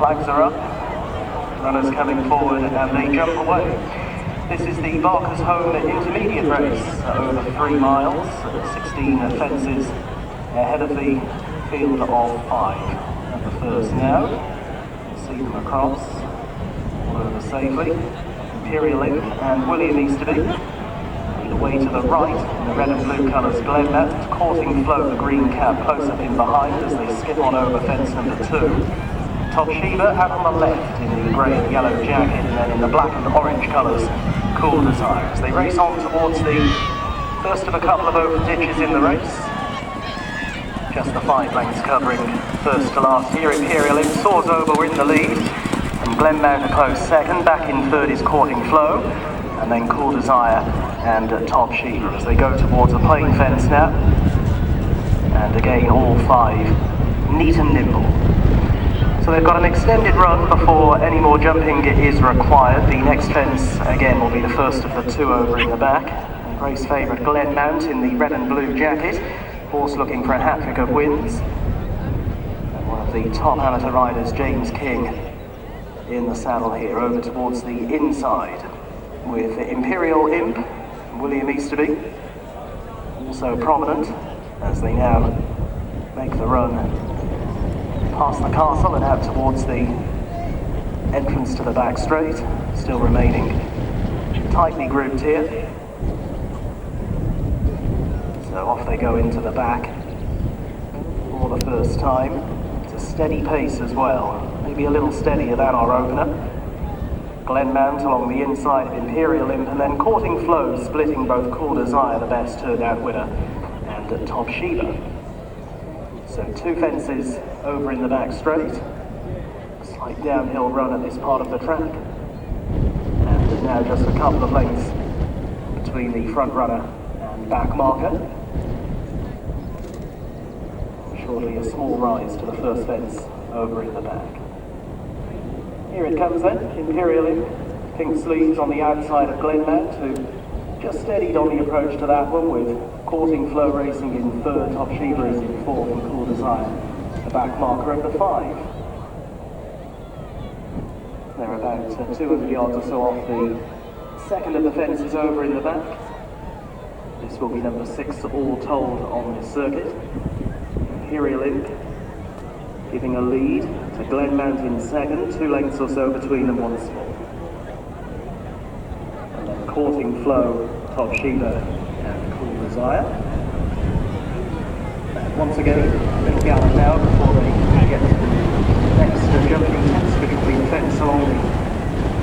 Flags are up, runners coming forward and they jump away. This is the Barker's Home intermediate race, over 3 miles, 16 fences ahead of the field of 5. At the first now, you'll see them across, all over safely. Imperial Ink and William Easterby. Away to the right, in the red and blue colours, Glenmount, Courting Flow, the green cap, close up in behind as they skip on over fence number 2. Toshiba out on the left in the grey and yellow jacket, and then in the black and orange colours, Cool Desire. As they race on towards the first of a couple of open ditches in the race. Just the 5 lengths covering first to last here. Imperial Ink soars over, we're in the lead. And Glenmount a close second, back in third is Courting Flow, and then Cool Desire and Toshiba as they go towards a plain fence now. And again, all 5 neat and nimble. So they've got an extended run before any more jumping is required. The next fence again will be the first of the 2 over in the back. And race favourite Glenmount in the red and blue jacket, horse looking for a hat-trick of wins. And one of the top amateur riders, James King, in the saddle here, over towards the inside with Imperial Imp, William Easterby, also prominent as they now make the run past the castle and out towards the entrance to the back straight, still remaining tightly grouped here. So off they go into the back for the first time. It's a steady pace as well, maybe a little steadier than our opener. Glenmount along the inside of Imperial Imp, and then Courting Flow splitting both Cool Desire, the best turnout winner, and Toshiba. So 2 fences over in the back straight. A slight downhill run at this part of the track. And now just a couple of lengths between the front runner and back marker. Shortly a small rise to the first fence over in the back. Here it comes then, Imperial Ink, pink sleeves on the outside of Glenmount, who just steadied on the approach to that one with Courting Flow racing in third, Toshiba is in fourth, and Cool Desire, the back marker over 5. They're about 200 yards or so off the second of the fences over in the back. This will be number 6 all told on this circuit. Imperial Ink giving a lead to Glenmount in second, 2 lengths or so between them once more. And then Courting Flow, Toshiba and Cool Desire. And once again, a little gallop now before they get to the next jumping test, which will be the fence along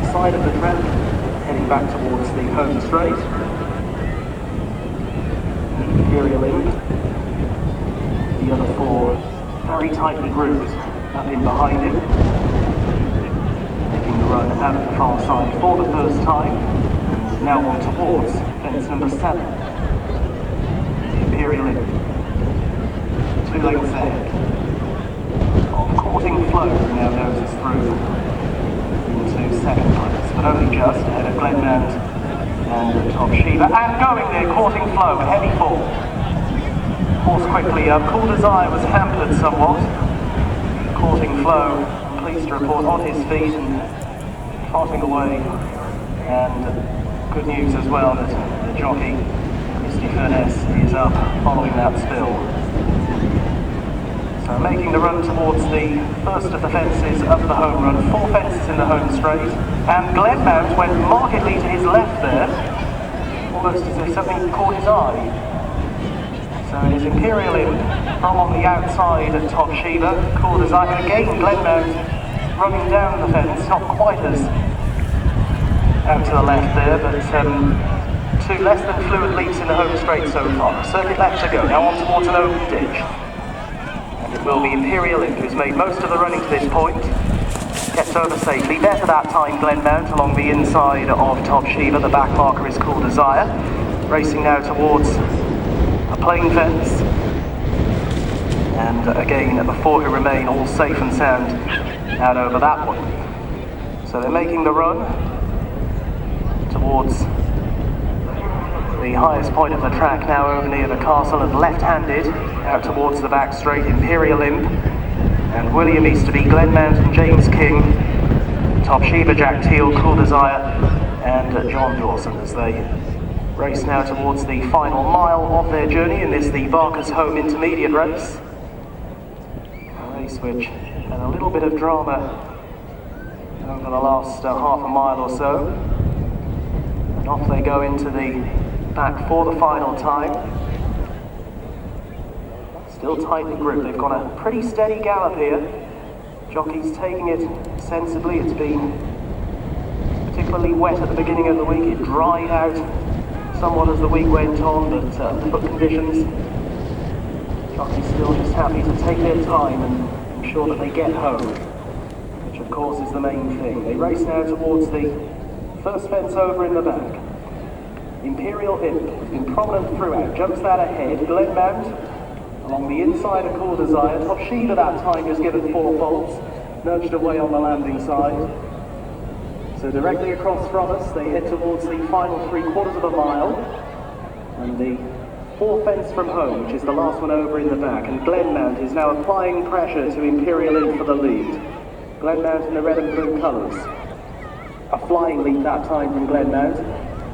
the side of the track, heading back towards the home straight. Imperial Ink, the other 4 very tightly grouped up in behind him, making the run out of the far side for the first time, and now on towards fence number 7. Imperial Ink, 2 lengths ahead of Courting Flow, who now noses through into second place, but only just ahead of Glenmount and Toshiba, and going there, Courting Flow, a heavy fall. Horse quickly up. Cool Desire was hampered somewhat. Courting Flow, I'm pleased to report, on his feet and trotting away. And good news as well that the jockey, Christy Furness, is up following that spill. So making the run towards the first of the fences of the home run. 4 fences in the home straight. And Glenmount went markedly to his left there, almost as if something caught his eye. So it is Imperial Imp from on the outside of Toshiba. Cool Desire again, Glenmount running down the fence, not quite as out to the left there, but 2 less than fluid leaps in the home straight so far. Circuit left to go, now on towards an open ditch. And it will be Imperial Imp who's made most of the running to this point. Gets over safely. Better that time, Glenmount along the inside of Toshiba. The back marker is Cool Desire. Racing now towards a plain fence, and again the 4 who remain all safe and sound out over that one. So they're making the run towards the highest point of the track now over near the castle, and left-handed out towards the back straight, Imperial Imp, and William Easterby, Glenmount and James King, Toshiba, Jack Teal, Cool Desire and John Dawson as they race now towards the final mile of their journey in this, the Barker's Home Intermediate Race. A race which had a little bit of drama over the last half a mile or so. And off they go into the back for the final time. Still tightly gripped. They've got a pretty steady gallop here. Jockey's taking it sensibly. It's been particularly wet at the beginning of the week. It dried out somewhat as the week went on, but the foot conditions, jockey's still just happy to take their time and ensure that they get home, which of course is the main thing. They race now towards the first fence over in the back. Imperial Imp has been prominent throughout, jumps that ahead. Glenmount along the inside of Cool Desire. Toshiba that time just given 4 faults, nudged away on the landing side. So directly across from us, they head towards the final 3/4 of a mile, and the 4th fence from home, which is the last one over in the back. And Glenmount is now applying pressure to Imperial Imp for the lead. Glenmount in the red and blue colours. A flying lead that time from Glenmount.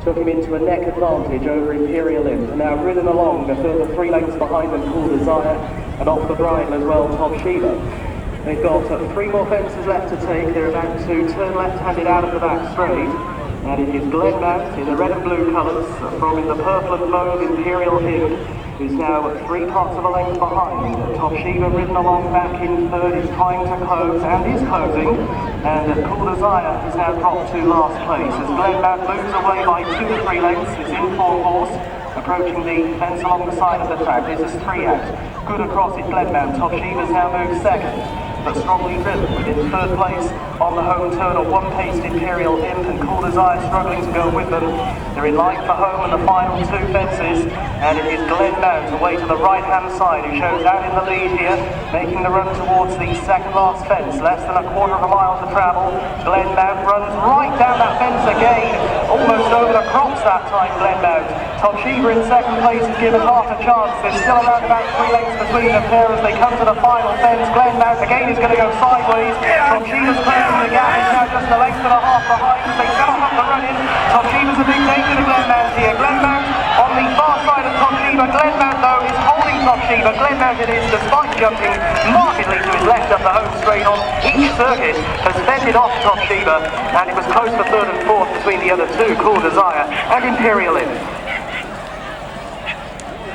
Took him into a neck advantage over Imperial Imp, and now ridden along a further 3 lengths behind them, Cool Desire, and off the bridle as well, Toshiba. They've got 3 more fences left to take. They're about to turn left-handed out of the back straight, and it is Glenmount in the red and blue colours from in the purple and mauve Imperial Imp, who's now 3/4 of a length behind. Toshiba ridden along back in third, is trying to close and is closing, and Cool Desire has now dropped to last place as Glenmount moves away by 2 to 3 lengths. It's in 4 horse, approaching the fence along the side of the track. This is 3 out. Good across it, Glenmount. Toshiba's now moved second, but strongly driven within third place on the home turn of 1-paced Imperial Imp, and Cool Desire struggling to go with them. They're in line for home in the final 2 fences, and it is Glenmount away to the right-hand side who shows out in the lead here, making the run towards the second last fence. Less than 1/4 of a mile to travel. Glenmount runs right down that fence again, almost over the crops that time, Glenmount. Toshiba in second place is given half a chance. There's still around about 3 lengths between the pair as they come to the final fence. Glenmount again is going to go sideways. Toshiba's closing the gap, is now just a length and a half behind as they set off the run in. Toshiba's a big danger to Glenmount here. Glenmount on the far side of Toshiba. Glenmount though is holding Toshiba. Glenmount it is, despite jumping markedly to his left up the home straight on each circuit, has fended off Toshiba, and it was close for third and fourth between the other 2, Cool Desire and Imperial Imp.